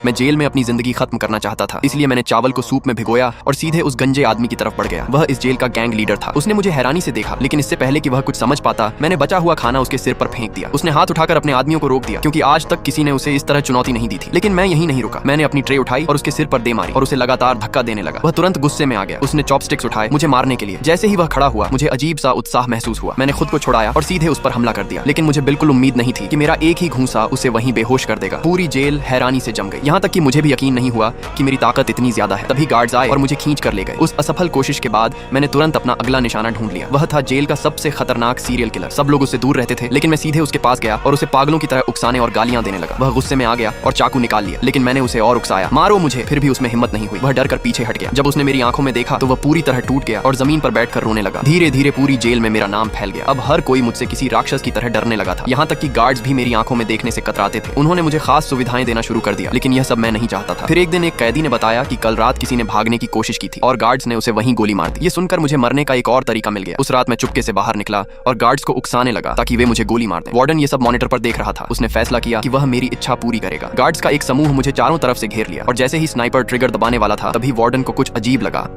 मैं जेल में अपनी जिंदगी खत्म करना चाहता था, इसलिए मैंने चावल को सूप में भिगोया और सीधे उस गंजे आदमी की तरफ बढ़ गया। वह इस जेल का गैंग लीडर था। उसने मुझे हैरानी से देखा, लेकिन इससे पहले कि वह कुछ समझ पाता, मैंने बचा हुआ खाना उसके सिर पर फेंक दिया। उसने हाथ उठाकर अपने आदमियों को रोक दिया, क्योंकि आज तक किसी ने उसे इस तरह चुनौती नहीं दी थी। लेकिन मैं यहीं नहीं रुका। मैंने अपनी ट्रे उठाई और उसके सिर पर दे मारी और उसे लगातार धक्का देने लगा। वह तुरंत गुस्से में आ गया। उसने चॉपस्टिक्स उठाए मुझे मारने के लिए। जैसे ही वह खड़ा हुआ, मुझे अजीब सा उत्साह महसूस हुआ। मैंने खुद को छुड़ाया और सीधे उस पर हमला कर दिया। लेकिन मुझे बिल्कुल उम्मीद नहीं थी कि मेरा एक ही घूंसा उसे वहीं बेहोश कर देगा। पूरी जेल हैरानी से जम गई, यहाँ तक कि मुझे भी यकीन नहीं हुआ कि मेरी ताकत इतनी ज्यादा है। तभी गार्ड्स आए और मुझे खींच कर ले गए। उस असफल कोशिश के बाद मैंने तुरंत अपना अगला निशाना ढूंढ लिया। वह था जेल का सबसे खतरनाक सीरियल किलर। सब लोग उससे दूर रहते थे, लेकिन मैं सीधे उसके पास गया और उसे पागलों की तरह उकसाने और गालियां देने लगा। वह गुस्से में आ गया और चाकू निकाल लिया, लेकिन मैंने उसे और उकसाया, मारो मुझे। फिर भी उसमें हिम्मत नहीं हुई। वह डर कर पीछे हट गया। जब उसने मेरी आंखों में देखा तो वह पूरी तरह टूट गया और जमीन पर बैठकर रोने लगा। धीरे धीरे पूरी जेल में मेरा नाम फैल गया। अब हर कोई मुझसे किसी राक्षस की तरह डरने लगा था। यहाँ तक कि गार्ड्स भी मेरी आंखों में देखने से कतराते थे। उन्होंने मुझे खास सुविधाएं देना शुरू कर दिया, लेकिन यह सब मैं नहीं चाहता था। फिर एक दिन एक कैदी ने बताया कि कल रात किसी ने भागने की कोशिश की थी और गार्ड्स ने उसे वहीं गोली मार दी। ये सुनकर मुझे मरने का एक और तरीका मिल गया। उस रात मैं चुपके से बाहर निकला और गार्ड्स को उकसाने लगा ताकि वे मुझे गोली मार दें। वार्डन ये सब मॉनिटर पर देख रहा था। उसने फैसला किया कि वह मेरी इच्छा पूरी करेगा। गार्ड्स का एक समूह मुझे चारों तरफ से घेर लिया और जैसे ही स्नाइपर ट्रिगर दबाने वाला था, तभी वार्डन को कुछ अजीब लगा।